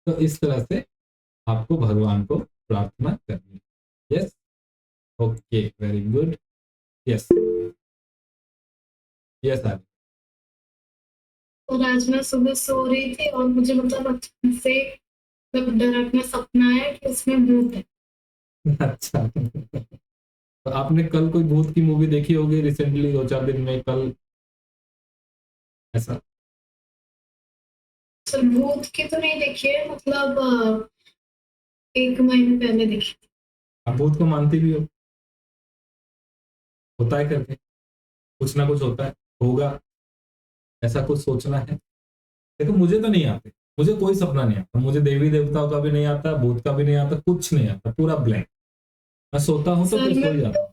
तो इस तरह से आपको भगवान को प्रार्थना करनी। Yes, okay, very good. Yes yes आदि। और आज मैं सुबह सो रही थी और मुझे मतलब अचानक से मतलब डायरेक्ट में सपना आया कि उसमें भूत है। अच्छा, तो आपने कल कोई भूत की मूवी देखी होगी रिसेंटली, 2-4 दिन में, कल ऐसा? सर भूत की तो नहीं देखी है, मतलब 1 महीने पहले देखी। आप भूत को मानती भी हो? होता है करके, कुछ ना कुछ होता है, होगा, ऐसा कुछ सोचना है। देखो मुझे तो नहीं आते, मुझे कोई सपना नहीं आता, मुझे देवी देवताओं का भी नहीं आता, भूत का भी नहीं आता, कुछ नहीं आता, पूरा ब्लैंक। मैं सोता हूँ तो सर फिर सो मैं ही जाता हूँ।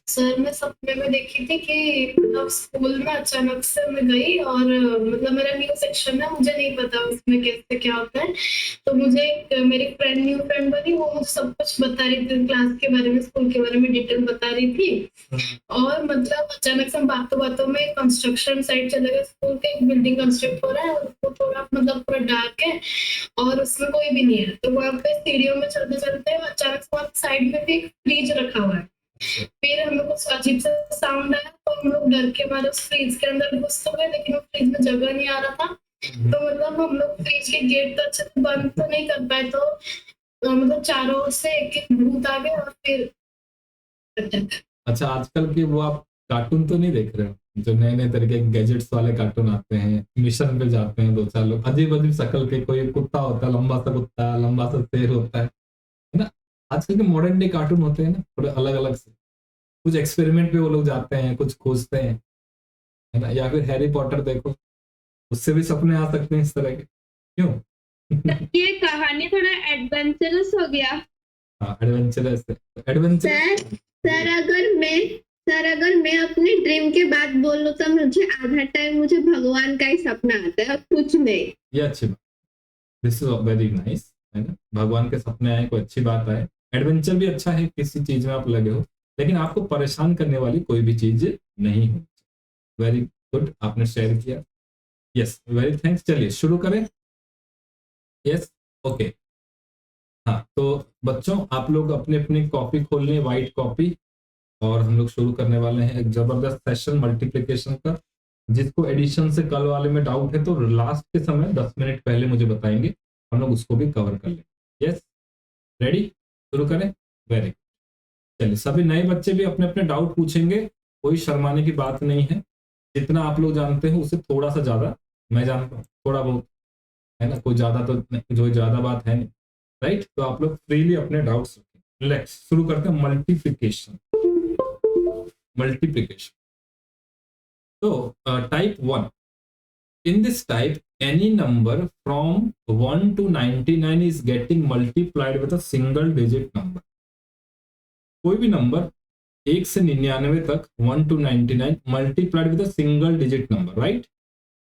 सर मैं सपने में देखी थी कि मतलब स्कूल में अचानक से मैं गई और मतलब मेरा न्यू सेक्शन है, मुझे नहीं पता उसमें कैसे क्या होता है। तो मुझे एक मेरी फ्रेंड न्यू फ्रेंड बनी, वो मुझे सब कुछ बता रही थी, क्लास के बारे में, स्कूल के बारे में डिटेल बता रही थी। और मतलब अचानक से हम बातों बातों में कंस्ट्रक्शन साइट चले गए, स्कूल के एक बिल्डिंग कंस्ट्रक्ट हो रहा है, उसको थोड़ा मतलब पूरा डार्क है और उसमें कोई भी नहीं है। तो वहां पे सीढ़ियों में चलते चलते अचानक से वहां साइड में भी एक फ्रिज रखा हुआ है। फिर हम लोग को अजीब सा साउंड आया तो हम लोग डर के मारे उस फ्रिज के अंदर घुस तो गए, लेकिन वो फ्रिज में जगह नहीं आ रहा था। तो मतलब हम लोग फ्रिज के गेट तो अच्छे से बंद तो नहीं कर पाए, तो मतलब चारों ओर से एक एक भूत आ गए और फिर अच्छा, आजकल के वो आप कार्टून तो नहीं देख रहे हो, जो नए नए तरह के गैजेट्स वाले कार्टून आते हैं, मिशन पे जाते हैं 2-4 लोग, अजीब अजीब शक्ल के, कोई कुत्ता होता है, लंबा सा कुत्ता, लंबा सा शेर होता है ना? आजकल के मॉडर्न डे कार्टून होते हैं ना, थोड़े अलग अलग से, कुछ एक्सपेरिमेंट पे वो लोग जाते हैं, कुछ खोजते हैं, है ना? या फिर हैरी पॉटर देखो, उससे भी सपने आ सकते हैं इस तरह के, क्यों? ये कहानी थोड़ा एडवेंचरस हो गया। हाँ, एडवेंचरस, एडवेंचरस। सर अगर मैं सर अगर मैं अपने ड्रीम के बात बोलूं तो मुझे आधा टाइम मुझे भगवान का ही सपना आता है और कुछ नहीं। ये अच्छी बात, दिस इज वेरी नाइस, है ना? भगवान के सपने आए, कोई अच्छी बात आए, एडवेंचर भी अच्छा है, किसी चीज में आप लगे हो, लेकिन आपको परेशान करने वाली कोई भी चीज नहीं हो। वेरी गुड, आपने शेयर किया। Yes, very thanks. चलिए शुरू करें। Yes, okay. हाँ, तो बच्चों आप लोग अपने अपनी कॉपी खोल लें, व्हाइट कॉपी, और हम लोग शुरू करने वाले हैं एक जबरदस्त सेशन मल्टीप्लिकेशन का। जिसको एडिशन से कल वाले में डाउट है तो लास्ट के समय 10 मिनट पहले मुझे बताएंगे, हम लोग उसको भी कवर कर लेंगे। यस, रेडी, शुरू करें। Very good. चलिए, सभी नए बच्चे भी अपने अपने डाउट पूछेंगे, कोई शर्माने की बात नहीं है। जितना आप लोग जानते हो उससे थोड़ा सा ज्यादा मैं जानता हूँ, थोड़ा बहुत, है ना? कोई ज्यादा तो नहीं, जो ज्यादा बात है नहीं, राइट? तो आप लोग फ्रीली अपने डाउट्स रखें। लेट्स शुरू करते हैं मल्टीप्लिकेशन। मल्टीप्लिकेशन, तो type 1। In this type, any number from 1 to 99 is getting multiplied with a single digit number. कोई भी नंबर 1 से 99 तक, 1 to 99, multiplied with a single digit number, right?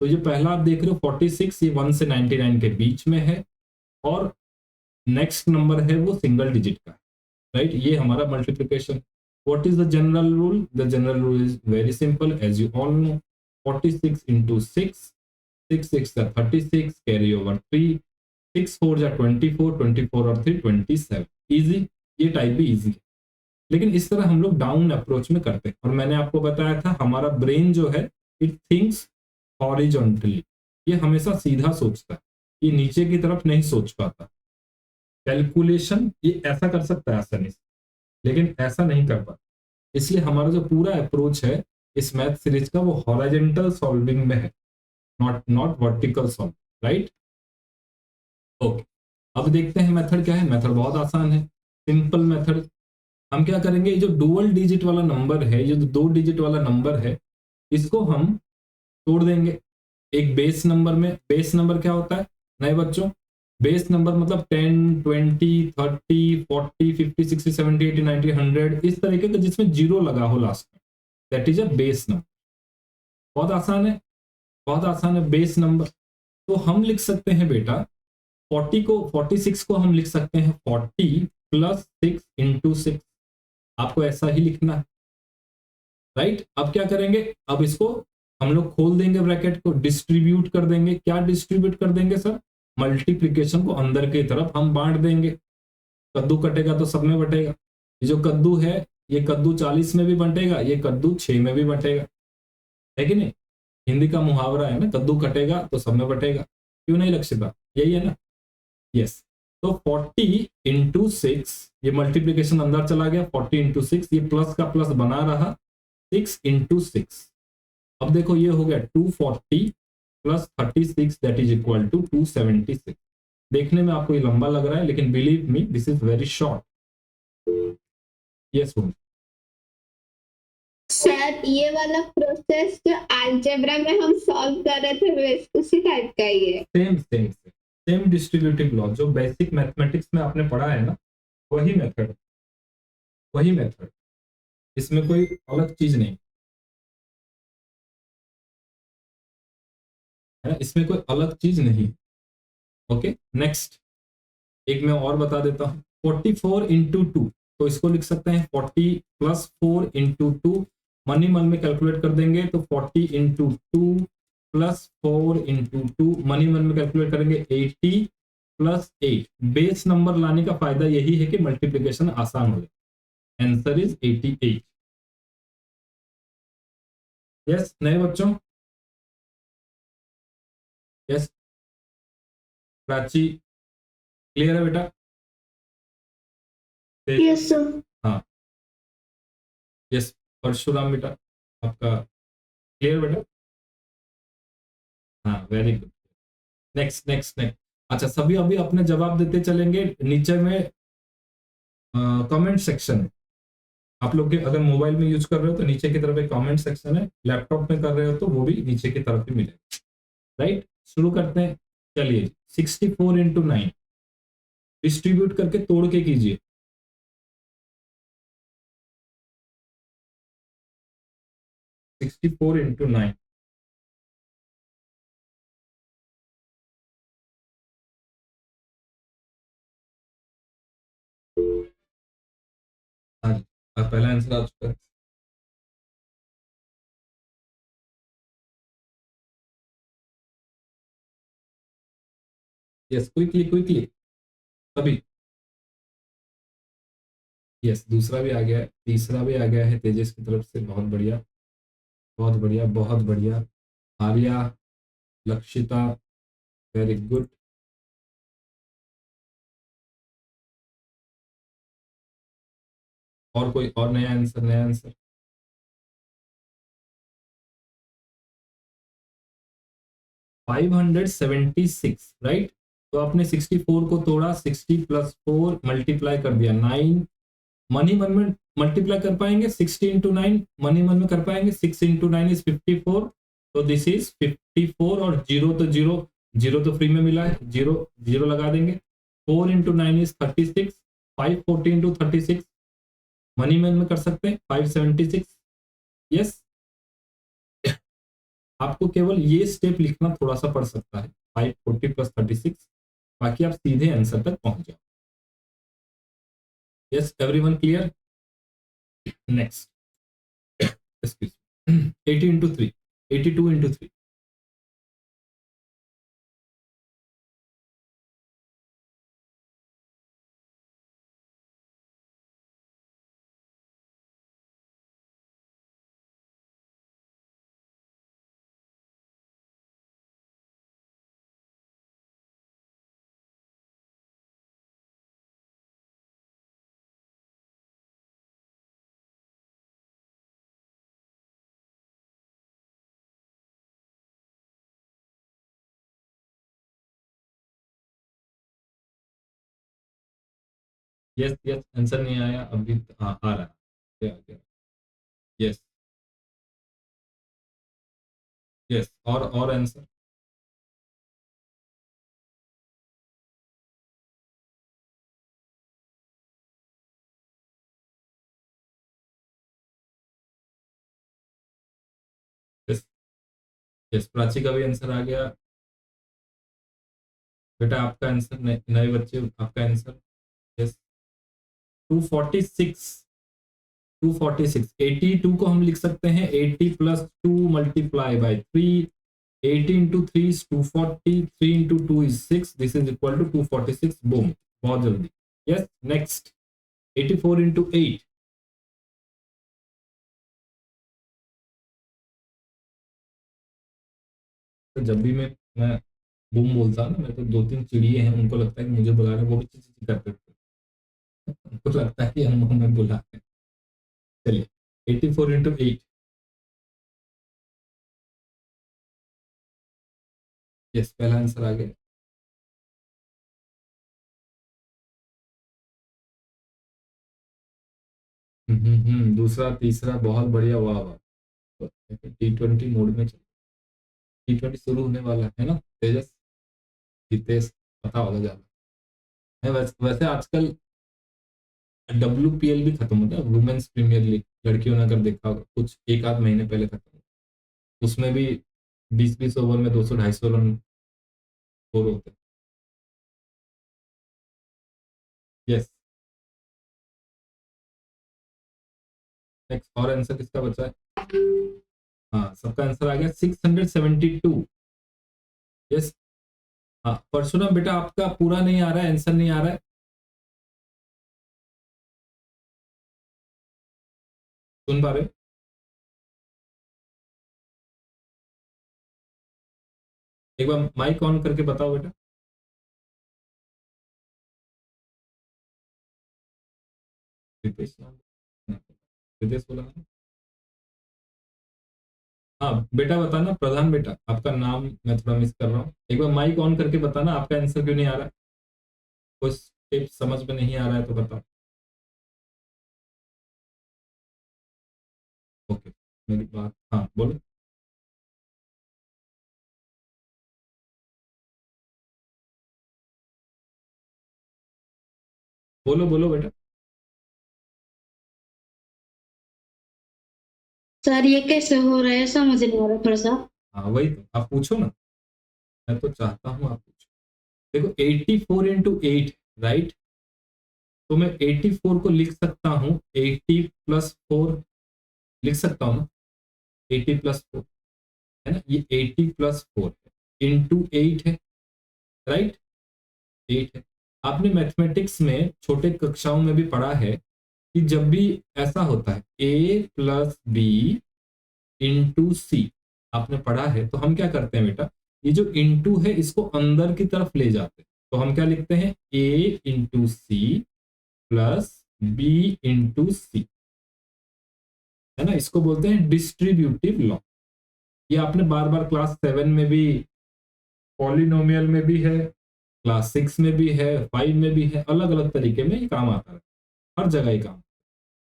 तो ये पहला आप देख रहे हो 46, ये 1 से 99 के बीच में है, और नेक्स्ट नंबर है वो सिंगल डिजिट का, राइट? ये हमारा multiplication. What is the general rule? The general rule is very simple, as you all know. 46 into 6, 6 6 are 36, carry over 3, 6 4 are 24, 24 और 3 27। इजी, ये टाइप भी इजी है, लेकिन इस तरह हम लोग डाउन अप्रोच में करते हैं। और मैंने आपको बताया था हमारा ब्रेन जो है, इट थिंक्स हॉरिजॉन्टली, ये हमेशा सीधा सोचता है, ये नीचे की तरफ नहीं सोच पाता। कैलकुलेशन ये ऐसा कर सकता है आसानी से, लेकिन ऐसा नहीं कर पाता। इसलिए हमारा जो पूरा अप्रोच है इस मैथ सीरीज का, वो हॉरिजॉन्टल सॉल्विंग में है, not not vertical solve, right? Okay, अब देखते हैं मेथड क्या है। मेथड बहुत आसान है, सिंपल मेथड। हम क्या करेंगे, जो डुअल डिजिट वाला नंबर है, ये जो 2 डिजिट वाला नंबर है, इसको हम तोड़ देंगे एक बेस नंबर में। बेस नंबर क्या होता है नए बच्चों? बेस नंबर मतलब 10 20 30 40 50 60 70 80 90 100, इस तरीके का जिसमें जीरो लगा हो लास्ट में, that is a base number. बहुत आसान है, बहुत आसान है बेस नंबर। तो हम लिख सकते हैं बेटा 46 को हम लिख सकते हैं 40 प्लस 6 इंटू 6, आपको ऐसा ही लिखना है, राइट? अब क्या करेंगे, अब इसको हम लोग खोल देंगे ब्रैकेट को, डिस्ट्रीब्यूट कर देंगे। क्या डिस्ट्रीब्यूट कर देंगे सर? मल्टीप्लिकेशन को अंदर की तरफ हम बांट देंगे। कद्दू कटेगा तो सब में बटेगा। ये जो कद्दू है, ये कद्दू 40 में भी बटेगा, ये कद्दू 6 में भी बटेगा, है कि नहीं? हिंदी का मुहावरा है ना, कद्दू कटेगा तो सब में बटेगा। क्यों नहीं लक्षिता, यही है ना? यस। तो 40 इंटू 6, ये मल्टीप्लीकेशन अंदर चला गया, 40 इंटू 6, ये प्लस का प्लस बना रहा, 6 इंटू 6। अब देखो ये हो गया 240 plus 36 that is equal to 276। देखने में आपको ये लंबा लग रहा है, लेकिन believe me this is very short. Yes sir ये वाला प्रोसेस जो अलजेब्रा में हम सॉल्व कर रहे थे उसी टाइप का ही है। सेम डिस्ट्रीब्यूटिव लॉ जो बेसिक मैथमेटिक्स में आपने पढ़ा है ना, वही मेथड, इसमें कोई अलग चीज नहीं है ना, इसमें कोई अलग चीज नहीं। ओके, नेक्स्ट एक मैं और बता देता हूँ। 44 इंटू 2, तो इसको लिख सकते हैं 40 प्लस 4 इंटू 2। मन ही मन में कैलकुलेट कर देंगे तो 40 इंटू 2 प्लस 4 इंटू 2, मन ही मन में कैलकुलेट करेंगे 80 प्लस 8। बेस नंबर लाने का फायदा यही है कि मल्टीप्लिकेशन आसान हो जाए। Answer is 88। यस नए बच्चों, यस प्राची क्लियर है बेटा? Yes sir. हाँ यस परशुराम बेटा आपका क्लियर बेटा? हाँ very good. Next next next. अच्छा सभी अभी अपने जवाब देते चलेंगे। नीचे में कमेंट सेक्शन है, आप लोग के अगर मोबाइल में यूज कर रहे हो तो नीचे की तरफ एक कमेंट सेक्शन है, लैपटॉप में कर रहे हो तो वो भी नीचे की तरफ ही मिलेगा। राइट, शुरू करते हैं। चलिए 64 इंटू 9 डिस्ट्रीब्यूट करके तोड़ के कीजिए। 64 इंटू 9, हाँ जी पहला आंसर आ चुका है। यस क्विकली सभी। यस दूसरा भी आ गया है, तीसरा भी आ गया है तेजस की तरफ से। बहुत बढ़िया बहुत बढ़िया बहुत बढ़िया। Arya, Lakshita, very good. और कोई और नया आंसर? नया आंसर 576 राइट। तो आपने 64 को तोड़ा, 60 प्लस 4 मल्टीप्लाई कर दिया 9। मनी मन में मल्टीप्लाई कर पाएंगे 60 इंटू 9, मनी मन में कर पाएंगे 6 इंटू 9 इज 54। तो दिस इज 54 और जीरो तो जीरो, जीरो तो फ्री में मिला है, जीरो जीरो लगा देंगे। 4 into 9 is 36, 540 into 36 money man में कर सकते हैं 576। यस आपको केवल ये स्टेप लिखना थोड़ा सा पड़ सकता है, 540 प्लस 36, बाकी आप सीधे आंसर तक पहुंच जाओ। Yes everyone clear? Next 80 into 3, 82 into 3। Yes yes answer नहीं आया अभी, हाँ आ रहा है, आ गया। यस यस और आंसर। यस यस प्राची का भी आंसर आ गया बेटा। आपका आंसर नए बच्चे आपका आंसर यस 246। 246 82 को हम लिख सकते हैं 80 plus 2 multiply by 3 80 into 3 is 240, 3 into 2 is 6, this is equal to 246, boom, बहुत जल्दी. Yes, next 84 into 8. तो जब भी मैं बूम बोलता हूँ ना, मेरे तो 2-3 चिड़िए हैं, उनको लगता है कि मुझे बुला रहे हैं, वो भी चिची करते थे, उनको लगता है कि हम हमें बुला रहे हैं. चलिए 84 into 8. यस, पहला आंसर आ गया. दूसरा, तीसरा, बहुत बढ़िया, वाह वाह. T20 मोड में चल, T20 शुरू होने वाला है ना. तेजस, हितेश, पता होगा ज्यादा है. वैसे आजकल WPL भी खत्म होता है, वुमेन्स प्रीमियर लीग, लड़कियों ने अगर देखा होगा, कुछ एक आध महीने पहले खत्म हुआ. उसमें भी 20-20 ओवर में 200-250 रन स्कोर होते हैं. यस, नेक्स्ट और आंसर किसका बचा है? हाँ, सबका आंसर आ गया 672. यस. हाँ, परशुराम बेटा, आपका पूरा नहीं आ रहा है, आंसर नहीं आ रहा है. सुन पा रहे हो? एक बार माइक ऑन करके बताओ बेटा. रितेश नाम, रितेश बोला ना? हाँ बेटा, बताना. प्रधान बेटा, आपका नाम मैं थोड़ा मिस कर रहा हूँ. एक बार माइक ऑन करके बताना आपका आंसर क्यों नहीं आ रहा है. कुछ टिप्स समझ में नहीं आ रहा है तो बताओ. ओके, मेरी बात, हाँ बोलो. बोलो बोलो बेटा. सर ये कैसे हो रहा है समझ नहीं आ रहा थोड़ा सा. हाँ वही तो, आप पूछो ना, मैं तो चाहता हूँ आप पूछो. देखो 84 into 8, राइट. तो मैं 84 को लिख सकता हूँ 80 plus 4, लिख सकता हूँ ना. 80 plus 4 है ना, ये 80 plus 4 है, इंटू 8 है, राइट. 8 है. आपने मैथमेटिक्स में छोटे कक्षाओं में भी पढ़ा है कि जब भी ऐसा होता है A plus B इंटू सी, आपने पढ़ा है, तो हम क्या करते हैं बेटा, ये जो इंटू है इसको अंदर की तरफ ले जाते हैं. तो हम क्या लिखते हैं, A into C plus B into C, है ना. इसको बोलते हैं डिस्ट्रीब्यूटिव लॉ. ये आपने बार बार क्लास 7 में भी, पॉलिनोमियल में भी है, क्लास 6 में भी है, 5 में भी है, अलग अलग तरीके में ये काम आता है, हर जगह ही काम.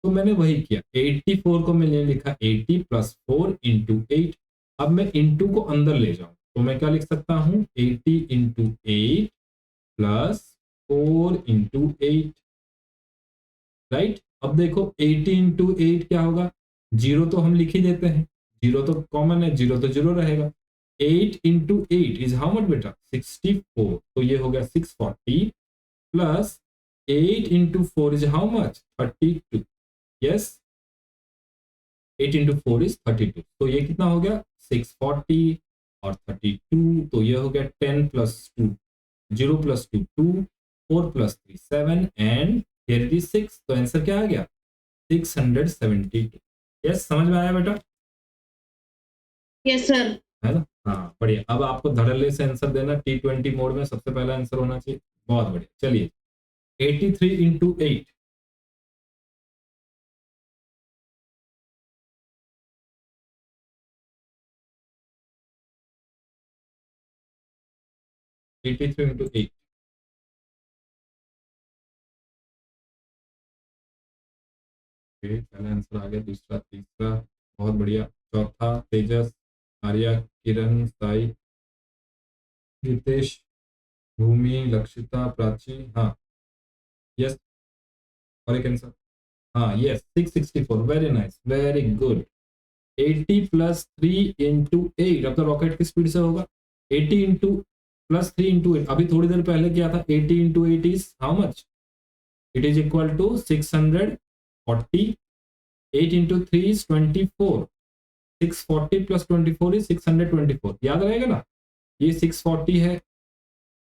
तो मैंने वही किया, 84 को मैंने लिखा 80 plus 4 into 8. अब मैं इंटू को अंदर ले जाऊं तो मैं क्या लिख सकता हूं, 80 into 8 plus 4 into 8, राइट. अब देखो 80 into 8 क्या होगा, जीरो तो हम लिख ही देते हैं, जीरो तो कॉमन है, जीरो तो जीरो रहेगा. 8 into 8 is how much बेटा, 64. तो ये हो गया 640 plus 8 into 4 is how much, 32. Yes, 8 into 4 is 32. तो ये कितना हो गया, 640 और 32. तो ये हो गया 10 plus 2, 0 plus 2 2, 4 plus 3 7 and here it is 6. तो आंसर क्या आ गया, 672. यस, समझ में आया बेटा? Yes sir. है ना. हाँ बढ़िया. अब आपको धड़ल्ले से आंसर देना, T20 मोड में सबसे पहला आंसर होना चाहिए. बहुत बढ़िया. चलिए 83 into 8. Into 8. पहला आंसर आ गया, दूसरा, तीसरा, बहुत बढ़िया. चौथा तेजस, आर्या, किरण, साई, रितेश, भूमि, लक्षिता, प्राची. हाँ यस, और एक आंसर. हाँ yes, 664. Very nice, very good. 80 plus 3 into 8. अब तो रॉकेट की स्पीड से होगा. 80 into plus 3 into 8, अभी थोड़ी देर पहले किया था. 80 into 8 is how much, it is equal to 640. 8 into 3 is 24. 640 plus 24 is 624, याद रहेगा ना। ये 640 है,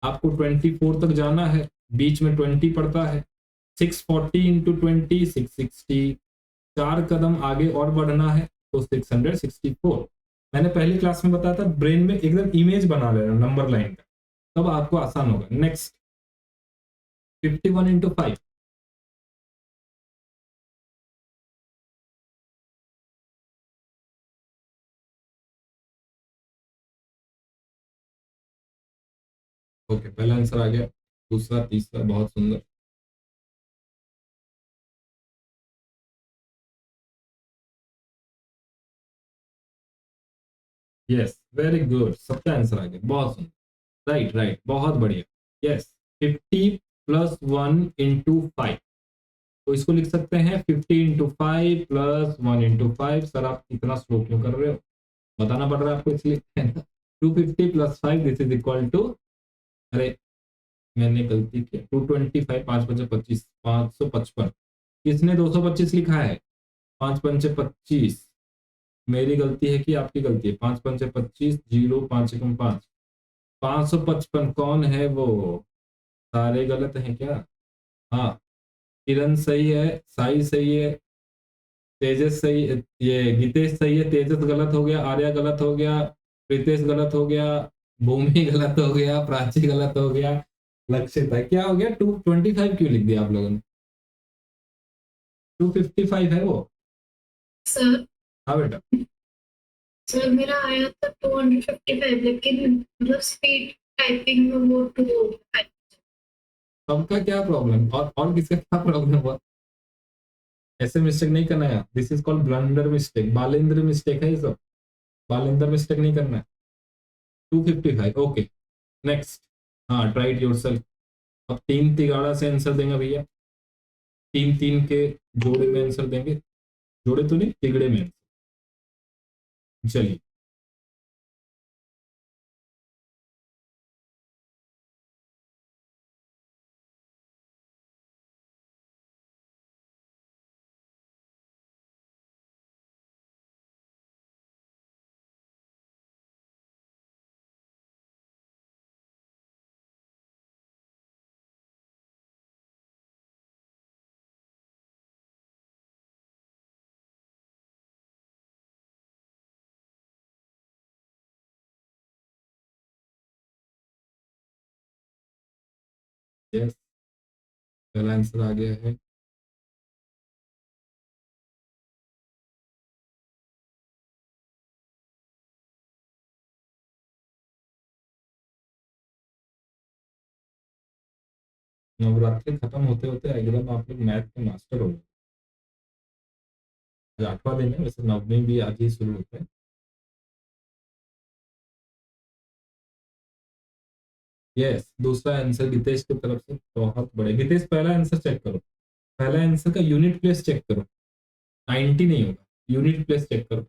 आपको 24 तक जाना है, बीच में 20 पड़ता है, 640 इंटू 20 660, 4 कदम आगे और बढ़ना है तो 664। मैंने पहली क्लास में बताया था ब्रेन में एकदम इमेज बना लेना नंबर लाइन का, तब आपको आसान होगा। नेक्स्ट 51 इंटू 5, ओके पहला आंसर आ गया, दूसरा तीसरा, बहुत सुंदर। यस वेरी गुड, सबका आंसर आ गया, बहुत सुंदर, राइट राइट, बहुत बढ़िया। यस 50 प्लस 1 इंटू 5, तो इसको लिख सकते हैं 50 इंटू 5 प्लस 1 इंटू 5। सर आप इतना स्लो क्यों कर रहे हो, बताना पड़ रहा है आपको इसलिए। 250 plus 5 this is equal to, अरे मैंने गलती की, 225, 5 पंचे 25, 555। किसने 225 लिखा है, 5 पंचे 25, मेरी गलती है कि आपकी गलती है। 5 पंचे 25, 0 5 एकम 5, 555 कौन है वो, सारे गलत हैं क्या। हाँ किरण सही है, साई सही है, तेजस सही, ये गीतेश सही है, तेजस गलत हो गया, आर्या गलत हो गया, प्रीतेश गलत हो गया, भूमि गलत हो गया, प्राची गलत हो गया, लक्षित है, क्या हो गया, 225 क्यों लिख दिया आप लोगों ने, 255 है वो। सर हाँ बेटा, सर मेरा आया था 255, लेकिन मतलब स्पीड टाइपिंग में वो 255। सबका क्या प्रॉब्लम, और किसका क्या प्रॉब्लम हुआ, ऐसे मिस्टेक नहीं करना है, this is called blunder mistake, Balendra mistake है ये सब, बालेंद्र मिस्टेक नहीं करना है। 255 ओके। नेक्स्ट, हाँ ट्राई इट योरसेल्फ। अब 3 तिगाड़ा से आंसर देंगे भैया, 3 3 के जोड़े में आंसर देंगे, जोड़े तो नहीं तिगड़े में। चलिए यस, पहला आंसर आ गया है। नवरात्रि खत्म होते होते एकदम आप लोग मैथ के मास्टर हो गए। आज 8वां दिन है, वैसे 9वीं भी आज ही शुरू होते हैं। यस दूसरा आंसर गीतेश की तरफ से, बहुत बड़े। गीतेश पहला आंसर चेक करो, पहला आंसर का यूनिट प्लेस चेक करो, 90 नहीं होगा, यूनिट प्लेस चेक करो।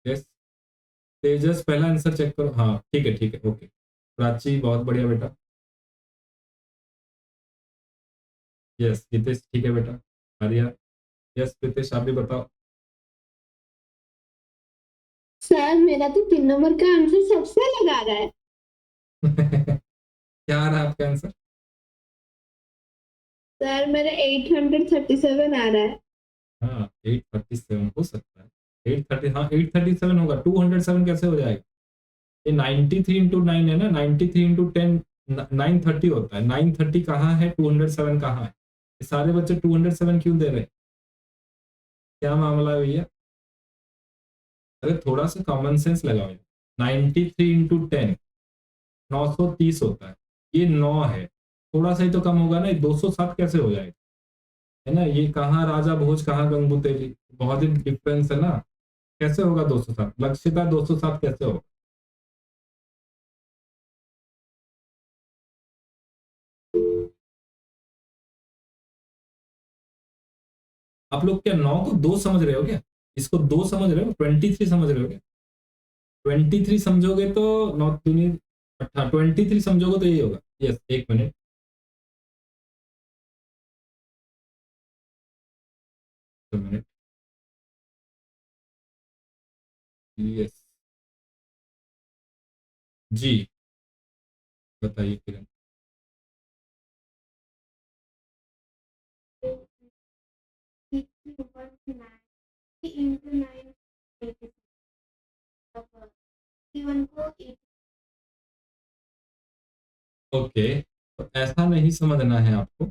यस तेजस पहला आंसर चेक करो, हाँ ठीक है ओके। प्राची बहुत बढ़िया बेटा। यस गीतेश ठीक है बेटा। आर्या, यस प्रीतेश आप भी बताओ। सर मेरा तो 3 नंबर का आंसर सबसे लगा रहा है। क्या आ रहा है आपका आंसर, सर मेरा 837 आ रहा है। हाँ 837 हो सकता है, 830, हाँ 837 होगा, 207 कैसे हो जाएगा, ये 93 इंटू 9 है ना, 93 इंटू 10 930 होता है, 930 कहाँ है, 207 कहाँ है, ये सारे बच्चे 207 क्यों दे रहे हैं, क्या मामला है भैया। अरे थोड़ा सा कॉमन सेंस लगाओ, 93 इंटू 10 930 होता है, ये 9 है, थोड़ा सा ही तो कम होगा ना, 207 कैसे हो जाएगा, है ना, ये कहाँ राजा भोज कहाँ गंगू तेली, बहुत ही डिफरेंस है ना, कैसे होगा 207, लक्षिता 207 कैसे होगा। आप लोग क्या 9 को 2 समझ रहे हो क्या, इसको 2 समझ रहे हो, 23 समझ रहे हो क्या, 23 समझोगे तो 9 दूनी 18, 23 समझोगे तो यही होगा। यस एक मिनट, एक मिनट, यस जी, बताइए किरण। ओके, तो ऐसा नहीं समझना है आपको,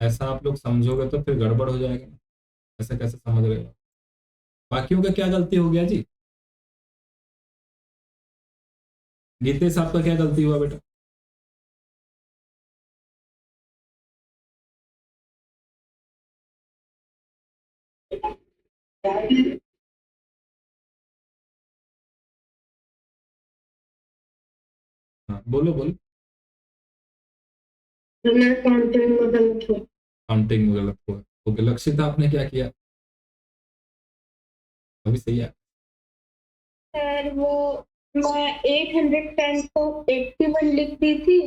ऐसा आप लोग समझोगे तो फिर गड़बड़ हो जाएगा ना, ऐसे कैसे समझ रहे हो? बाकियों का क्या गलती हो गया जी? गीतेश आपका क्या गलती हुआ बेटा? हाँ बोलो बोलो। मैं काउंटिंग में गलत हूँ। काउंटिंग में गलत हुआ। ओके, लक्षिता आपने क्या किया? अभी सही है। सर वो मैं 810 को 81 लिख दी थी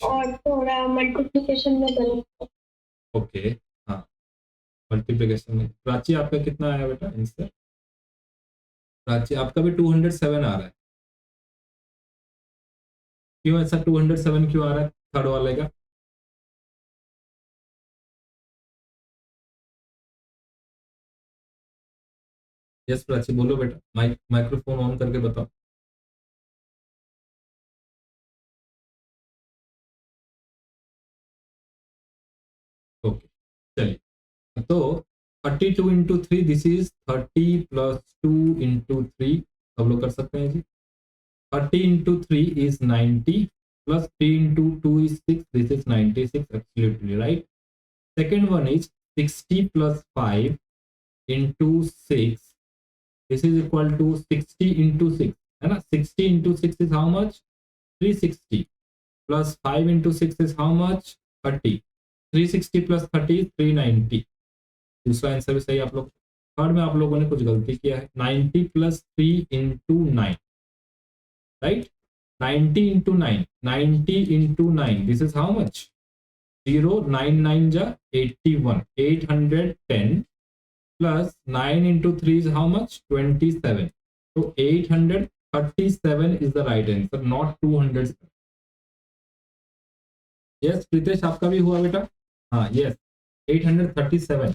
और थोड़ा मल्टीप्लिकेशन में गलत। ओके, हाँ मल्टीप्लिकेशन में। प्राची आपका कितना आया बेटा आंसर? प्राची आपका भी 207 आ रहा है। क्यों ऐसा 207 क्यों आ रहा है थर्ड वाले का? यस प्राची बोलो बेटा, माइक्रोफोन ऑन करके बताओ। ओके चलिए, तो 32 into 3 this is 30 plus 2 into 3, सब लोग कर सकते हैं जी। 30 into 3 is 90 plus 3 into 2 is 6. This is 96. Absolutely right. Second one is 60 plus 5 into 6. This is equal to 60 into 6. है ना? 60 into 6 is how much? 360. Plus 5 into 6 is how much? 30. 360 plus 30 is 390. दूसरा answer भी सही आप लोग। Third में आप लोगों ने कुछ गलती किया है। 90 plus 3 into 9. Right? 90 into 9, 90 into 9, this is how much? 0, 9 9 ja 81, 810 plus 9 into 3 is how much? 27. So 837 is the right answer, not 200. Yes, Pritesh आपका भी हुआ बेटा? हाँ yes, 837.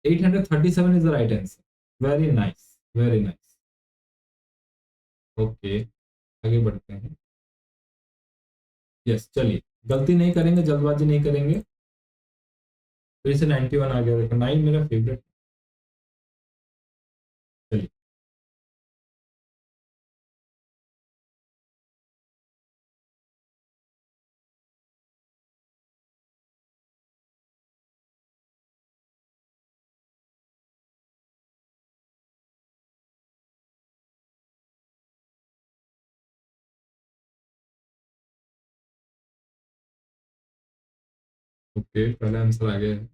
837 is the right answer. Very nice, very nice. Okay, आगे बढ़ते हैं। Yes चलिए, गलती नहीं करेंगे, जल्दबाजी नहीं करेंगे। फिर से 91 आ गया, देखो 9 मेरा फेवरेट। चलिए ओके, पहला आंसर आ गया है।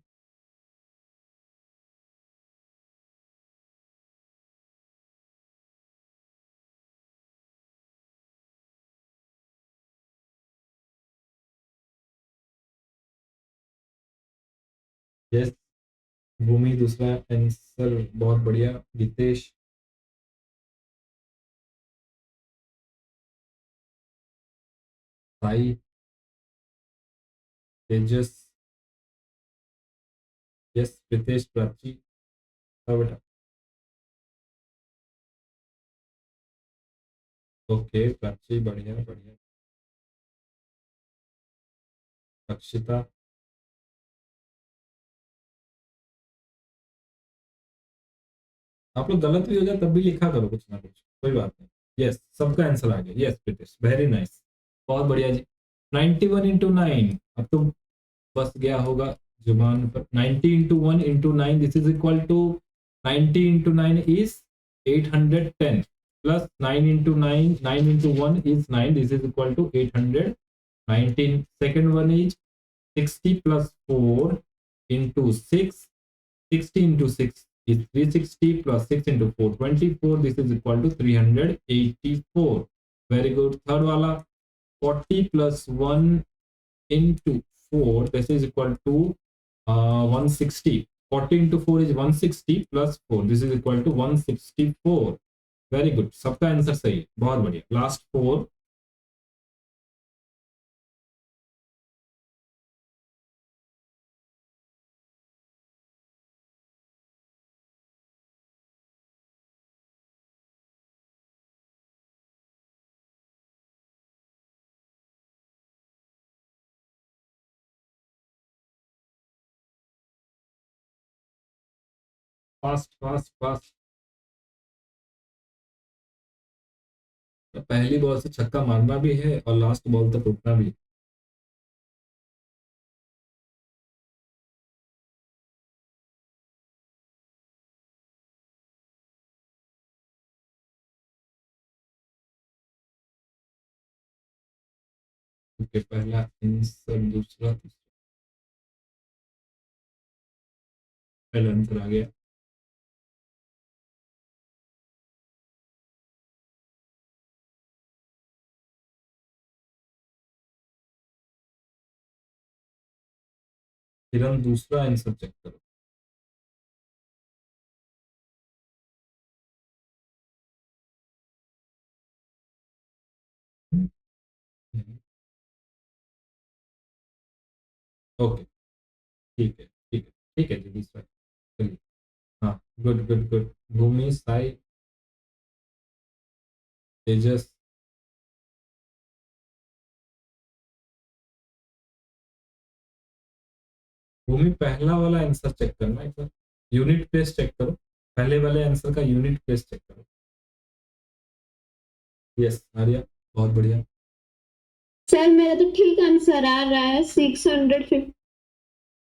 यस भूमि दूसरा आंसर, बहुत बढ़िया। गीतेश, साई, तेजस, यस प्रीतेश, प्राची, हाँ बेटा। ओके प्राची, बढ़िया बढ़िया। अक्षिता, आप लोग गलत भी हो जाए तब भी लिखा करो कुछ ना कुछ, कोई बात नहीं। यस सबका आंसर आ गया। यस प्रीतेश, वेरी नाइस, बहुत बढ़िया जी। 91 इंटू 9, अब तो बस गया होगा जुबान पर। 90 into 1 into 9, this is equal to 90 into 9 is 810 plus 9 into 9, 9 into 1 is 9, this is equal to 819. Second one is 60 plus 4 into 6, 60 into 6 is 360 plus 6 into 4, 24, this is equal to 384. Very good. Third wala, 40 plus 1 into 4, this is equal to 160. 40 into 4 is 160 plus 4, this is equal to 164. Very good, सबका answer सही है, बहुत बढ़िया. Last 4. Fast fast fast. पहली ball से छक्का मारना भी है और लास्ट बॉल तक रुकना भी है. ओके, पहला आंसर, दूसरा, तीसरा, पहला आंसर आ गया. फिर हम दूसरा आंसर चेक करो. ओके, ठीक है ठीक है ठीक है जी, दूसरा. चलिए. हाँ, गुड गुड गुड. भूमि, साई, तेजस. भूमि, पहला वाला आंसर चेक करना एक बार. यूनिट प्लेस चेक करो, पहले वाले आंसर का यूनिट प्लेस चेक करो. यस आर्या, बहुत बढ़िया. सर मेरा तो ठीक आंसर आ रहा है 650.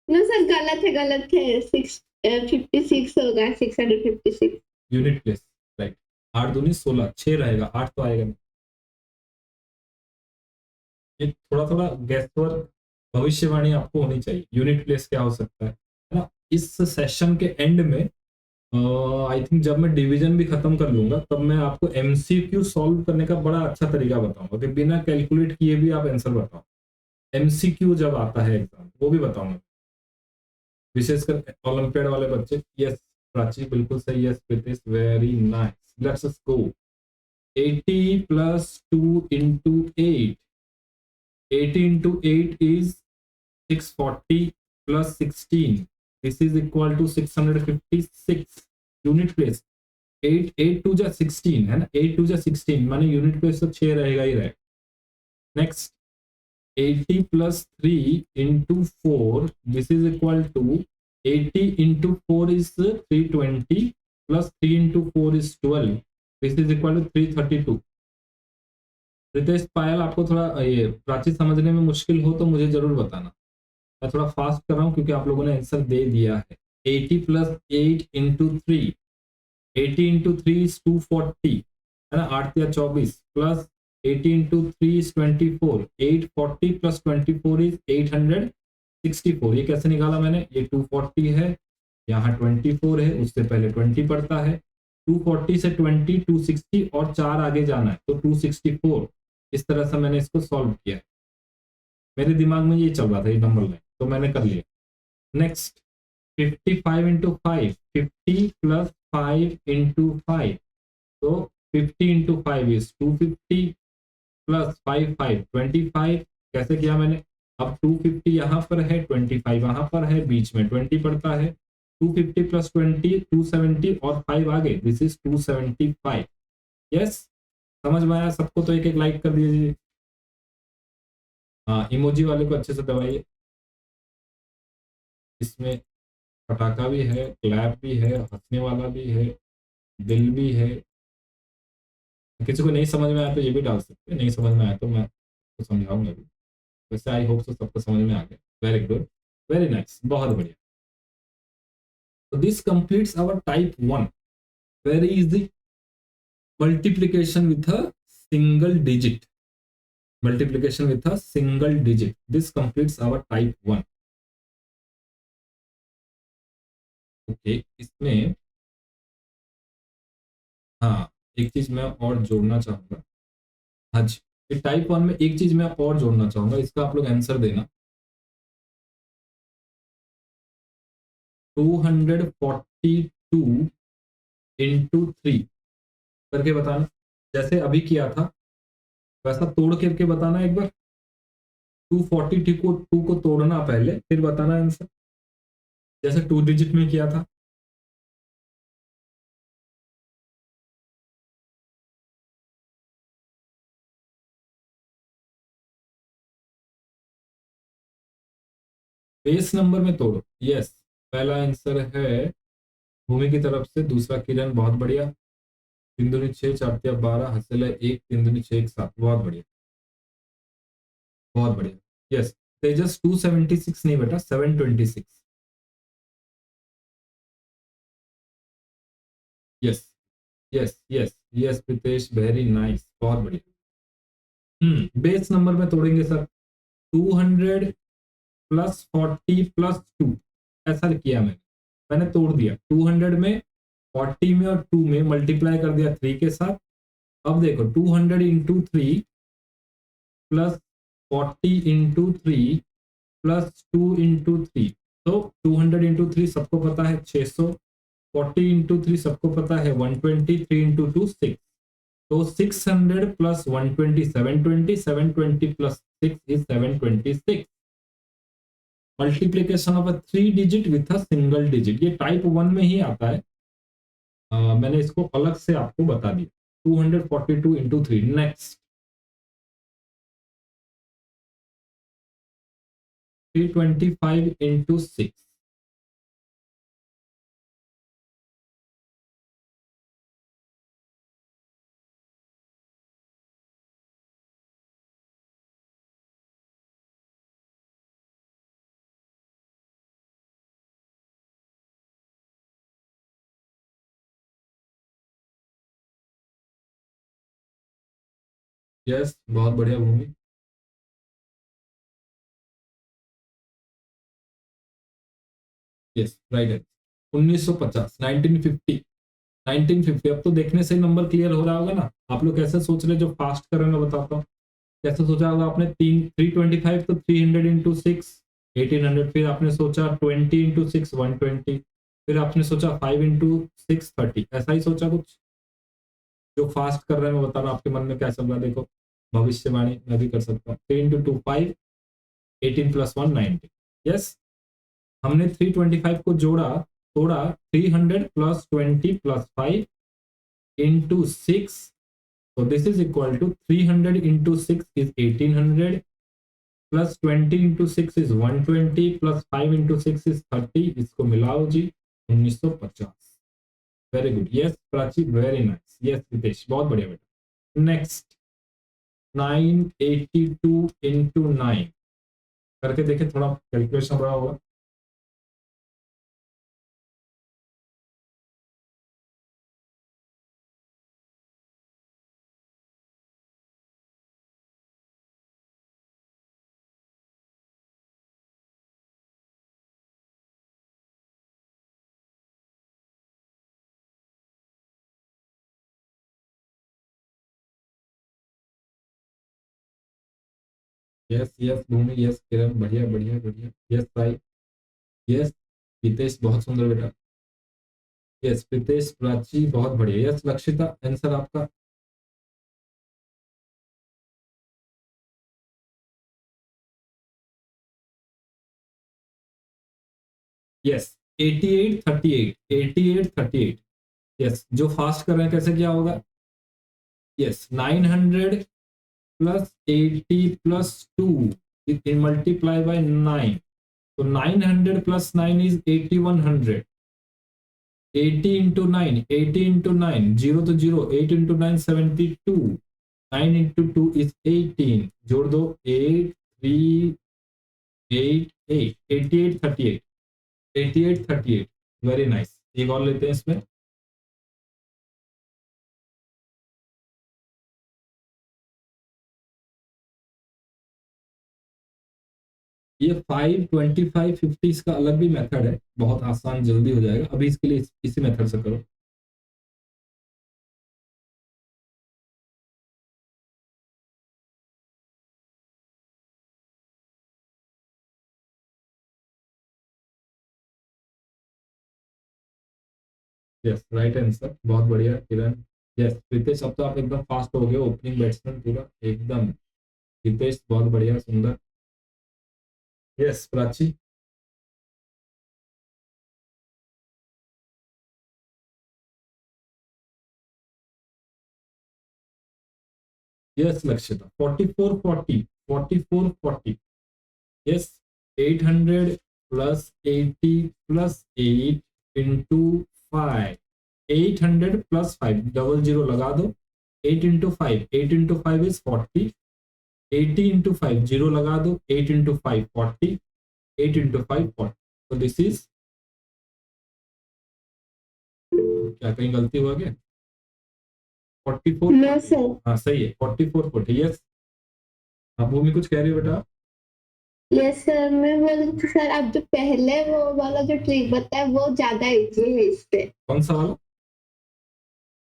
ना सर गलत है 656 होगा 656. Unit place, right. 8 दूनी 16, 6 रहेगा, 8 तो आएगा नहीं. एक थोड़ा थोड़ा गैस वर्क, भविष्यवाणी आपको होनी चाहिए. यूनिट प्लेस क्या हो सकता है ना. इस सेशन के एंड में आई थिंक जब मैं डिवीजन भी खत्म कर लूंगा तब मैं आपको एमसीक्यू सॉल्व करने का बड़ा अच्छा तरीका बताऊंगा कि बिना कैलकुलेट किए भी आप आंसर बताओ. एमसीक्यू जब आता है एग्जाम, वो भी बताऊंगा, विशेषकर ओलंपियाड वाले बच्चे. यस प्राची, बिल्कुल सही. Yes Pritish, very nice. Let's go. 80 plus 2 into 8. 80 into 8 is 640 plus 16. This is equal to 656. Unit place 8 8 टू जा 16 है ना. 8 टू जा 16 माने यूनिट प्लेस तो 6 रहेगा ही रहेगा. Next 80 plus 3 into 4, this is equal to 80 into 4 is 320 plus 3 into 4 is 12, this is equal to 332. Ritesh, पायल, आपको थोड़ा ये प्राची समझने में मुश्किल हो तो मुझे जरूर बताना. मैं थोड़ा फास्ट कर रहा हूँ क्योंकि आप लोगों ने आंसर दे दिया है. 80 plus 8 into 3, 80 into 3 is 240 है ना. 8 या 24 plus 80 into 3 is 24. 840 plus 24 is 864. ये कैसे निकाला मैंने. ये 240 है, यहाँ 24 है, उससे पहले 20 पड़ता है. 240 से 20 260 और 4 आगे जाना है तो 264. इस तरह से मैंने इसको सॉल्व किया है. मेरे दिमाग में ये चल रहा था ये नंबर लाइन, तो मैंने कर लिया. नेक्स्ट 55 into 5, 50 plus 5 into 5, तो 50 into 5 is 250 plus 5 5 25. कैसे किया मैंने. अब 250 यहाँ पर है, 25 यहाँ पर है, बीच में 20 पड़ता है. 250 plus 20 270 और 5 आगे, दिस इज 275. यस, समझ में आया सबको. तो एक एक लाइक कर दीजिए. हाँ, इमोजी वाले को अच्छे से दबाइए. इसमें पटाखा भी है, क्लैप भी है, हंसने वाला भी है, दिल भी है. किसी को नहीं समझ में आया तो ये भी डाल सकते हैं, नहीं समझ में आया तो मैं तो समझाऊंगा भी. वैसे आई होप सो सबको समझ में आ गया. वेरी गुड, वेरी नाइस, बहुत बढ़िया. तो this completes our type 1, very easy multiplication with a single digit. Multiplication with a single digit, this completes our type 1. Okay, इसमें हाँ एक चीज मैं और जोड़ना चाहूंगा. हाँ जी, टाइप 1 में एक चीज मैं और जोड़ना चाहूंगा, इसका आप लोग आंसर देना. 242 इंटू 3 करके बताना, जैसे अभी किया था वैसा तोड़ करके बताना एक बार। 242 को तोड़ना पहले, फिर बताना आंसर, जैसे 2 डिजिट में किया था। बेस नंबर में तोड़ो। यस, पहला आंसर है भूमि की तरफ से, दूसरा किरण, बहुत बढ़िया। 3 दूनी 6, 4 तिया 12, हंसले 1, 3 दूनी 6, 1 7, बहुत बढ़िया, बहुत बढ़िया। यस तेजस 276 नहीं बेटा, 726। Yes yes yes yes Pritesh, very nice, बहुत बढ़िया। बेस नंबर में तोड़ेंगे सर। 200 प्लस 40 प्लस 2, ऐसा किया मैंने तोड़ दिया। 200 में, 40 में और 2 में मल्टीप्लाई कर दिया 3 के साथ। अब देखो 200 into 3 plus 40 into 3 plus 2 into 3, तो 200 इंटू 3 सबको पता है 600, 40 इंटू 3 सबको पता है 120, 3 इंटू 2 6, तो 600 plus 120 720, 720 plus 6 is 726। Multiplication of a 3 digit with a single digit, ये टाइप 1 में ही आता है। मैंने इसको अलग से आपको बता दिया। 242 इंटू 3। Next 325 into 6। यस, बहुत बढ़िया भूमि। यस राइट है। 1950, 1950, 1950। अब तो देखने से नंबर क्लियर हो रहा होगा ना। आप लोग कैसे सोच रहे, जो फास्ट कर रहे हैं मैं बताता हूँ। कैसे सोचा होगा आपने, 325 तो 300 इंटू 6 1800, फिर आपने सोचा 20 इंटू 6 120, फिर आपने सोचा 5 इंटू 6 30, ऐसा ही सोचा कुछ। जो फास्ट कर रहे हैं मैं बता रहा हूँ आपके मन में क्या चल रहा है, देखो भविष्यवाणी मैं भी कर सकता हूँ। 3 इंटू 2 5, 18 प्लस 1 19। यस, हमने 325 को जोड़ा, तोड़ा, 300 plus 20 plus 5 into 6, so this is equal to 300 into 6 is 1800 plus 20 into 6 is 120 plus 5 into 6 is 30, इसको मिलाओ जी 1950। Very good. Yes Prachi, very nice. Yes Ritesh, बहुत बढ़िया बेटा। नेक्स्ट 982 into 9 करके देखें, थोड़ा कैलकुलेशन रहा होगा। यस यस भूमि, यस किरण, बढ़िया बढ़िया बढ़िया। यस भाई, यस प्रीतेश, बहुत सुंदर बेटा। यस प्रीतेश, प्राची, बहुत बढ़िया। यस लक्षिता, आंसर आपका। यस 88 38, 88 38। यस, जो फास्ट कर रहे हैं कैसे क्या होगा। Yes 900 plus 80 plus 2 in multiply by 9, तो 900 प्लस 9 इज 8100। 80 इंटू 9, 80 इंटू 9, 0 तो 0, 8 इंटू 9 72, 9 इंटू 2 इज 18, जोड़ दो 8 3 8 8, 88 38, 88 38। Very nice. एक और लेते हैं इसमें। ये 5 25 50 इसका अलग भी मेथड है, बहुत आसान, जल्दी हो जाएगा। अभी इसके लिए इसी मेथड से करो। यस राइट आंसर, बहुत बढ़िया किरण। यस प्रीतेश, अब तो आप एकदम फास्ट हो गए, ओपनिंग बैट्समैन पूरा एकदम। प्रीतेश बहुत बढ़िया, सुंदर। Yes Prachi. Yes Lakshita, 4440, 4440। Yes 800 plus 80 plus 8 into 5, 800 plus 5, double zero लगा दो। 8 into 5, 8 into 5 is 40, 80 into 5 zero लगा दो, 8 इंटू 5 40, 8 इंटू 5 40। तो दिस इज, क्या कहीं गलती हुआ क्या? 44। No sir. हाँ सही है, 4440। यस आप भूमि कुछ कह रही हो बेटा? यस सर, मैं बोल रही थी सर, आप जो पहले वो वाला जो ट्रिक बताया वो ज्यादा इजी है इससे। कौन सा वाला?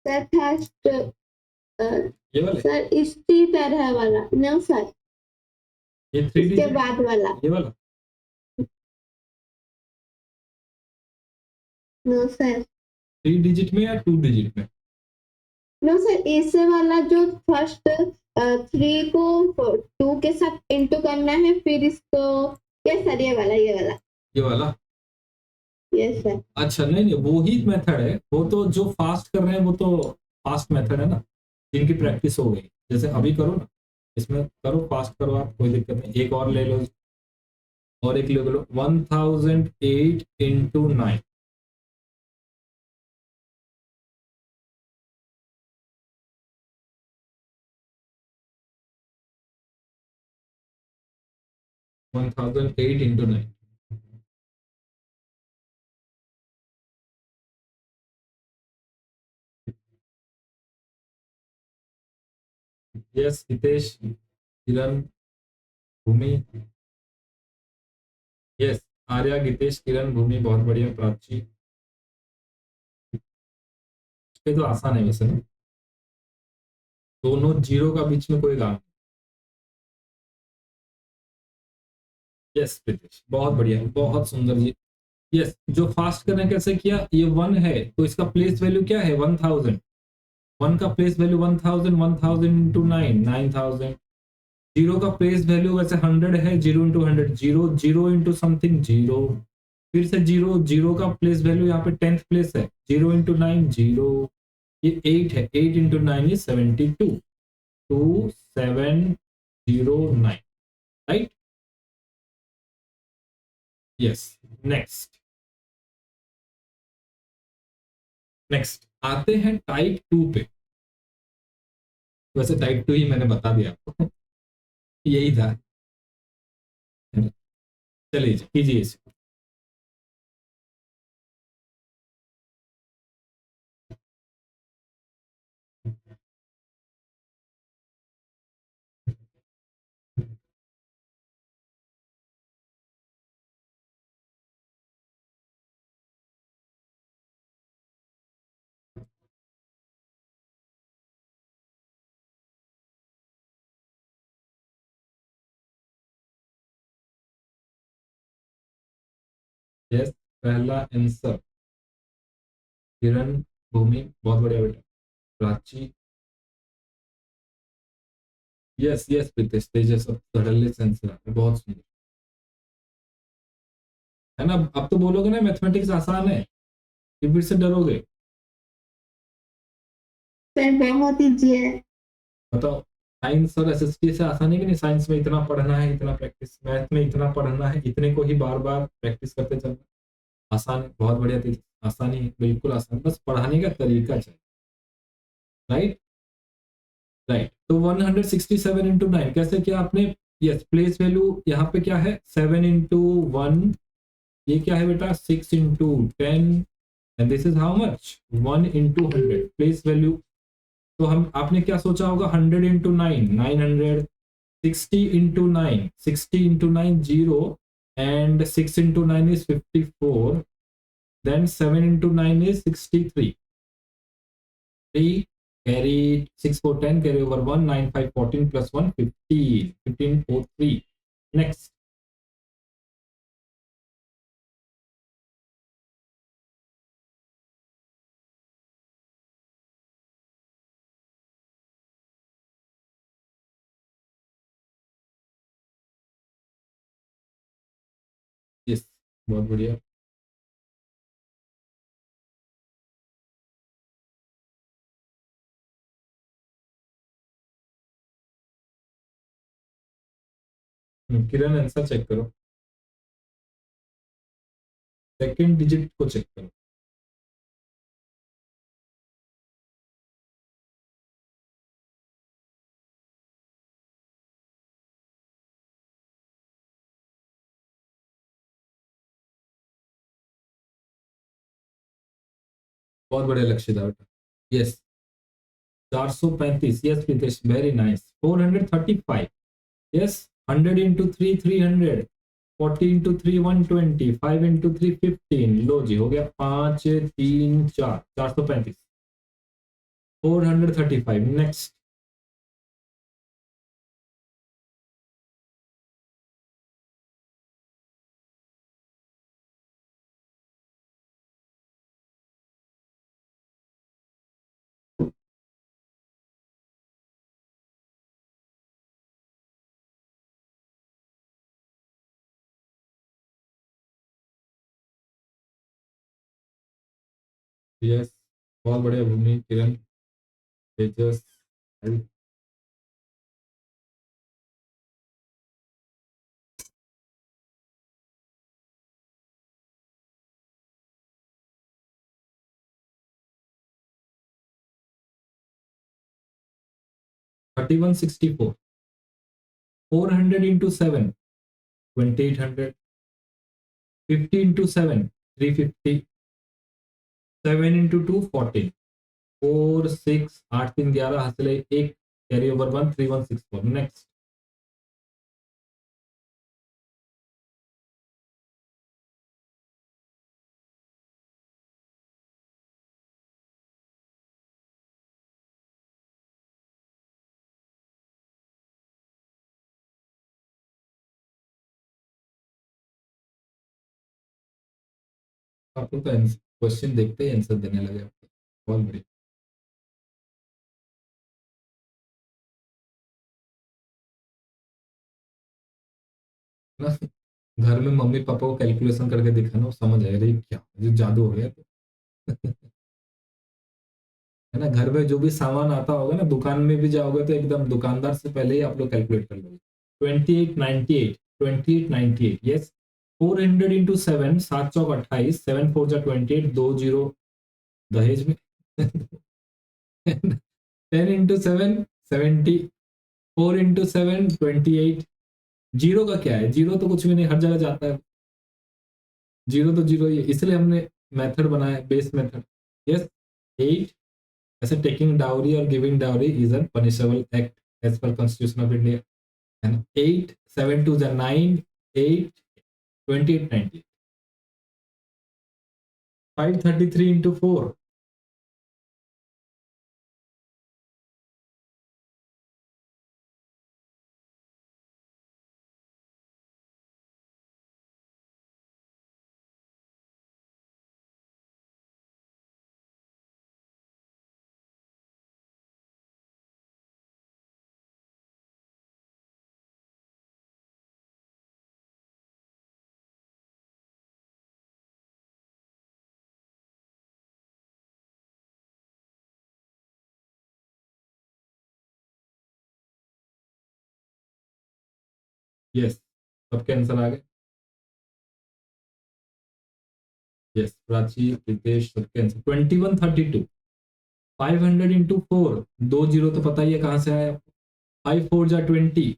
सर फर्स्ट ये वाले? सर इसी तरह वाला। नो सर, ये 3 इसके डिजिट, बाद वाला। ये वाला? No sir. 3 डिजिट में या 2 डिजिट में? नो सर, इससे वाला जो फर्स्ट 3 को 2 के साथ इंटू करना है, फिर इसको। यस सर, ये वाला, ये वाला। ये वाला? Yes sir. अच्छा नहीं नहीं, वो ही मेथड है वो तो, जो फास्ट कर रहे हैं वो तो फास्ट मेथड है ना, जिनकी प्रैक्टिस हो गई। जैसे अभी करो ना, इसमें करो, फास्ट करो आप, कोई दिक्कत नहीं। एक और ले लो, और एक ले लो, 1008 into 9। One thousand eight into 9। Yes Hitesh, Kiran, Bhumi. Yes Arya, Geetesh, Kiran, Bhumi बहुत बढ़िया। प्राची, ये तो आसान है वैसे ना, दोनों जीरो का बीच में कोई काम। यस प्रीतेश बहुत बढ़िया, बहुत सुंदर जी। यस जो फास्ट करने कैसे किया, ये 1 है तो इसका प्लेस वैल्यू क्या है, 1000। 1 का प्लेस वैल्यू 1000, 1000 इंटू 9, 9000। जीरो का प्लेस वैल्यू वैसे 100 है, 0 into 100, zero, zero into something zero, फिर से जीरो, जीरो का प्लेस वैल्यू यहाँ पे 10th प्लेस है, 0 इंटू 9 जीरो। ये 8 है, 8 into 9 is 72, 2709, right. Yes next, next आते हैं टाइप 2 पे। वैसे टाइप 2 ही मैंने बता दिया आपको, यही था। चलिए कीजिए इसे। यस पहला आंसर किरण, भूमि बहुत बढ़िया बेटा। प्राची, यस यस प्रीतेश, तेजस, सब धड़ल्ले से आंसर आता है, बहुत सुंदर है ना। अब तो बोलोगे ना मैथमेटिक्स आसान है, कि फिर से डरोगे? सर बहुत इजी है। बताओ, साइंस और एसएसटी से आसान है कि नहीं? साइंस में इतना पढ़ना है, इतना प्रैक्टिस, मैथ में इतना पढ़ना है, इतने को ही बार बार प्रैक्टिस करते चलना। आसान है, बहुत बढ़िया चीज, आसानी है, बिल्कुल आसान, बस पढ़ाने का तरीका चाहिए, राइट। राइट तो 167 इंटू 9 कैसे किया आपने? यस प्लेस वैल्यू यहाँ पे क्या है, 7 इंटू 1, ये क्या है बेटा, 6 into 10, and this is how much, 1 into 100 place value. तो हम, आपने क्या सोचा होगा, 100 into 9, 900, 60 into 9, 60 into 9 zero, and 6 into 9 is 54, then 7 into 9 is 63, 3 carry 6 4 10, carry over 1, 9 5 14 plus 1 15, 15 4 3. Next, बहुत बढ़िया। किरण आंसर चेक करो, सेकंड डिजिट को चेक करो। बहुत बढ़िया लक्षित बेटा, yes 435, yes Pritesh very nice. 435, yes 100 into 3 300, 40 into 3 120, 5 into 3 15। लो जी हो गया 5 3 4 435, 435। नेक्स्ट यस बहुत बढ़िया भूमि, किरण, तेजस, 3164, 400 into 7 2800, 50 into 7 350, 7 into 2 14, 4 6 8 3 11 हासिल है एक, कैरी ओवर 1 3164। नेक्स्ट आप लोग तो क्वेश्चन देखते ही आंसर देने लगे आपको, बहुत बढ़िया। ना घर में मम्मी पापा को कैलकुलेशन करके दिखाना, वो समझ आएगा ये क्या जो जादू हो गया तो है ना। घर में जो भी सामान आता होगा ना, दुकान में भी जाओगे तो एकदम दुकानदार से पहले ही आप लोग कैलकुलेट कर लोगे। 2898, 2898, यस 400 इंटू 7 7 चौक 28, 7 4 जा 28, 2 जीरो दहेज में 10 इंटू 7 70, 4 इंटू 7 28। जीरो का क्या है, जीरो तो कुछ भी नहीं, हर जगह जाता है, जीरो तो जीरो ही है, इसलिए हमने मेथड बनाया बेस मेथड। यस 8, ऐसे टेकिंग डाउरी और giving dowry is a punishable act as per constitution of India. And 8 7 2 जा 9, 8 28 90, 533 into 4, यस सबके आंसर आ गए। यस प्राची, रितेश, सबके आंसर 2132, 500 इंटू 4, 2 जीरो तो पता ही है कहाँ से आया। 5 4 जा 20,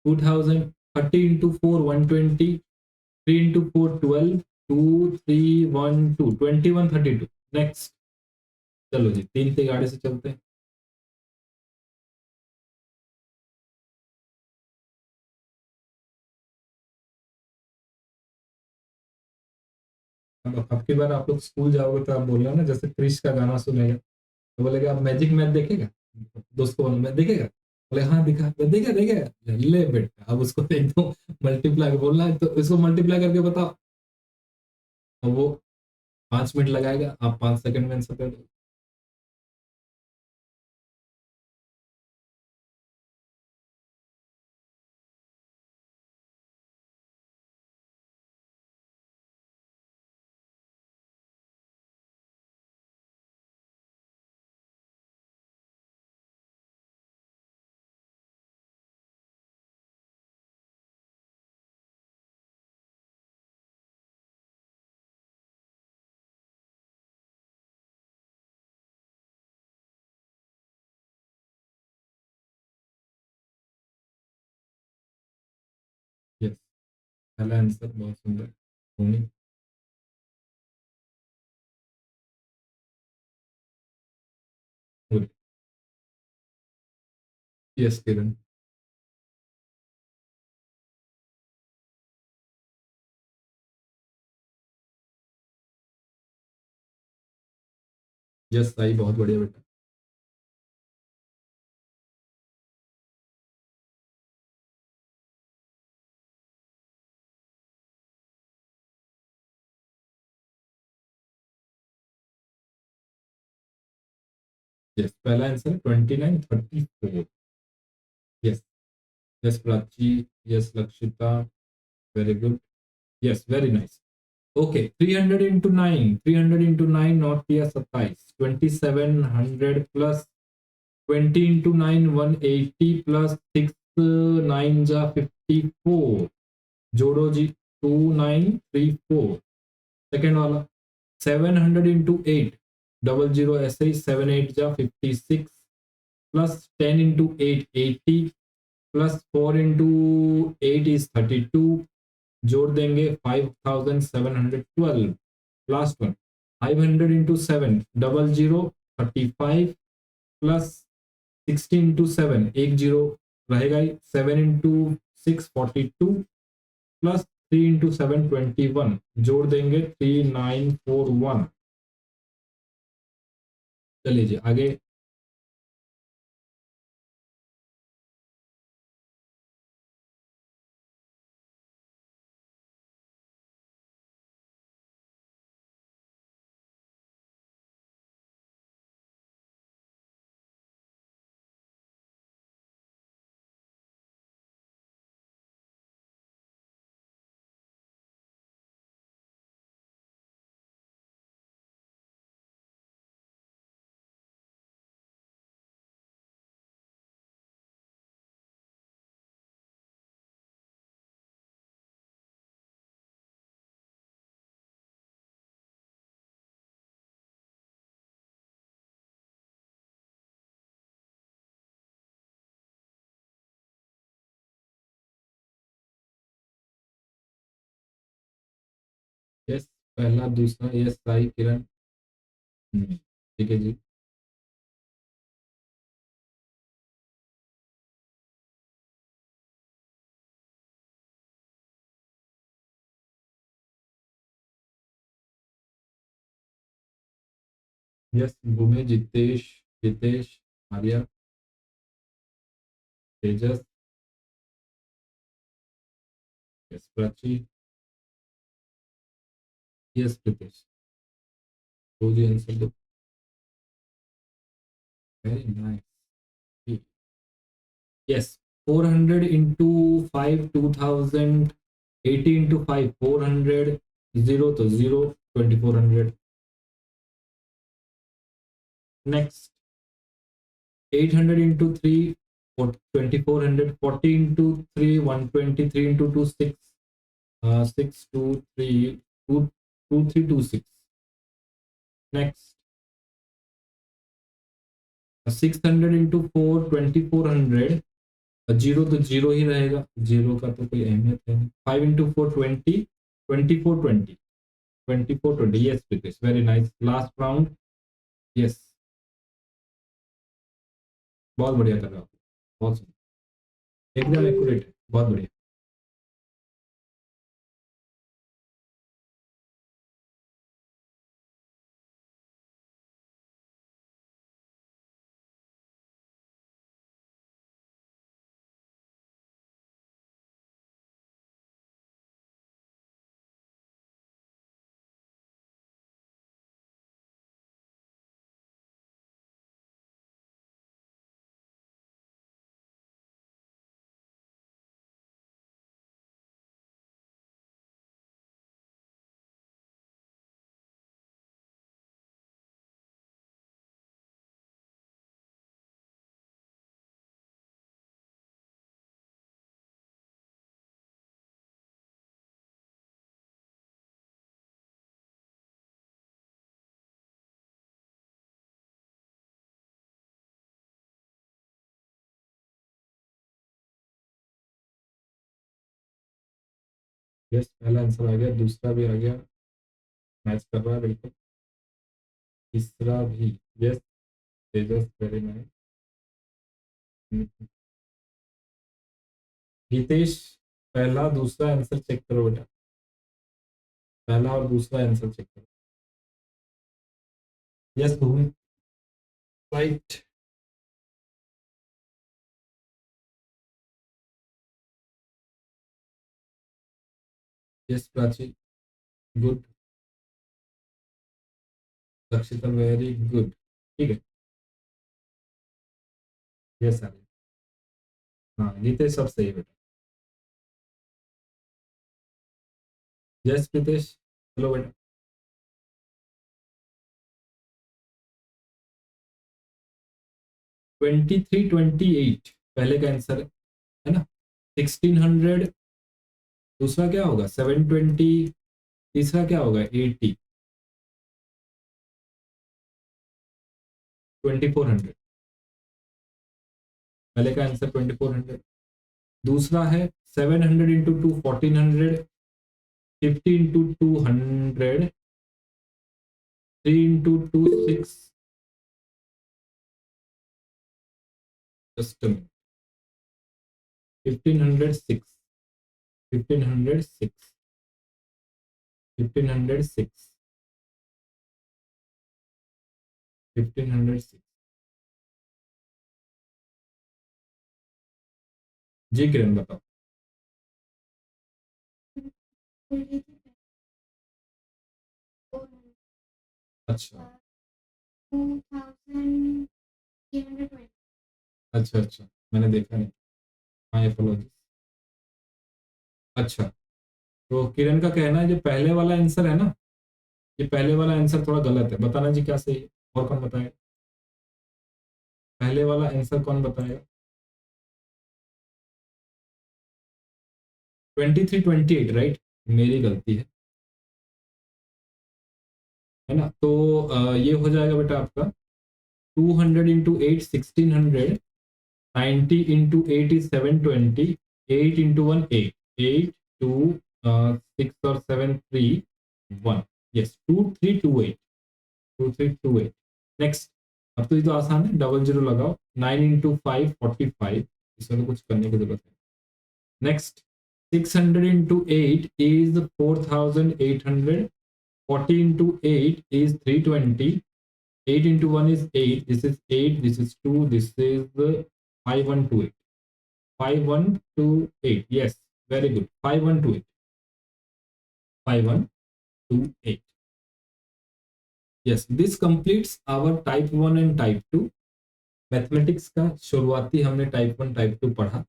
2000, 30 इंटू 4 120, 3 इंटू 4 12, 2 3 1 2, 2132। नेक्स्ट चलो जी, 3 की गाड़ी से चलते हैं। अब की बार आप लोग स्कूल जाओगे तो आप बोल रहे हो ना, जैसे क्रिश का गाना सुनेगा तो बोलेगा आप मैजिक मैथ देखेगा, दोस्त को बोला मैं देखेगा, बोले हाँ दिखा, मैं देखा देखेगा, ले बेटा अब उसको एक दो मल्टीप्लाई बोलना है तो इसको मल्टीप्लाई करके बताओ, तो वो 5 मिनट लगाएगा, आप 5 सेकंड में आंसर कर दो। पहला आंसर बहुत सुंदर। भूमि। गुड। यस किरण। यस साई, बहुत बढ़िया बेटा। यस, पहला answer 2934। Yes. Yes Prachi. Yes Lakshita. Very good. Yes, very nice. Okay, 300 into 9, 300 into 9 not किया 27, 2700 प्लस 20 इंटू 9 180 प्लस 6 9 जा 54। जोड़ो जी, 2934। सेकेंड वाला 700 इंटू 8, डबल जीरो ऐसे ही, 7 8 जा 56 plus 10 into 8 80 plus 4 into 8 is 32। जोड़ देंगे 5712। Last one 500 into 7, double zero 35 plus 60 into 7, एक zero रहेगा ही, 7 इंटू 6 42 प्लस 3 इंटू 7 21। जोड़ देंगे 3941। चलिए जी आगे। यस, पहला दूसरा, यस साई किरण। ठीक है जी। Yes Bhumi, Jitesh, Jitesh, Arya, Tejas. Yes Prachi. Yes Pritesh. दो जी आंसर दो। Very nice. Yes, 400 into 5 2000, 80 into 5 400, zero तो zero, 2400। Next 800 into 3 2400, 40 into 3 120, 3 into 2 6, 6 2 3 2 2 3 2 6। Next 600 into 4 2400, zero तो जीरो ही रहेगा, जीरो का तो कोई अहमियत है नहीं। 5 into 4 20, 2420, 2420। Yes Pritesh, very nice. Last round. Yes, बहुत बढ़िया कर रहे हो आप। बहुत एकदम एक्यूरेट, बहुत बढ़िया। यस, पहला आंसर आ गया, दूसरा भी आ गया, मैच कर रहा है बिल्कुल, तीसरा भी, yes Tejas, very nice. Geetesh, पहला दूसरा आंसर चेक करो बेटा, पहला और दूसरा आंसर चेक करो। Yes Bhumi, right. Yes Prachi, good. Dakshita, very good. ठीक है, यस सर, हाँ गीतेश सब सही है बेटा। यस प्रीतेश, चलो बेटा। 2328 पहले का आंसर है ना, 1600 दूसरा क्या होगा, 720, तीसरा क्या होगा, 80, 2400, पहले का आंसर 2400, दूसरा है 700 इंटू 2 1400, 50 इंटू 200, 3 इंटू 2 6, जस्ट 1506, 1506, 1506, 1506। जी किरण बताओ। अच्छा अच्छा अच्छा, मैंने देखा नहीं, माय अपोलॉजी। अच्छा, तो किरण का कहना है जो पहले वाला आंसर है ना, ये पहले वाला आंसर थोड़ा गलत है, बताना जी क्या सही है, और कौन बताएगा, पहले वाला आंसर कौन बताएगा। 2328 राइट, मेरी गलती है ना, तो ये हो जाएगा बेटा आपका 200 इंटू 8 1600, 90 इंटू 8 इज 720, 8 इंटू 1 8, 8 2 6 और 7 3 1, यस 2328, 2328। नेक्स्ट, अब तो ये तो आसान है, डबल जीरो लगाओ, 9 इंटू 5 45, इसमें तो कुछ करने की जरूरत है। Next, 600 into 8 is 4800, 40 into 8 is 320, 8 into 1 is 8, this is 8, this is 2, this is 5128, 5128, yes, very good, 5128, 5128, yes, this completes our type 1 and type 2 mathematics का शुरुआती हमने टाइप 1 टाइप 2 पढ़ा।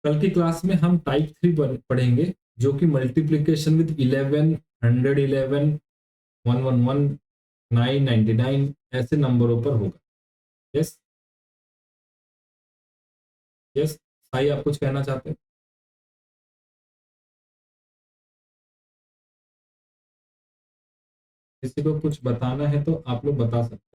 कल की क्लास में हम टाइप 3 पढ़ेंगे, जो कि मल्टीप्लिकेशन विद 11 111 111 999 ऐसे नंबरों पर होगा। यस यस, साई आप कुछ कहना चाहते हैं? किसी को कुछ बताना है तो आप लोग बता सकते हैं।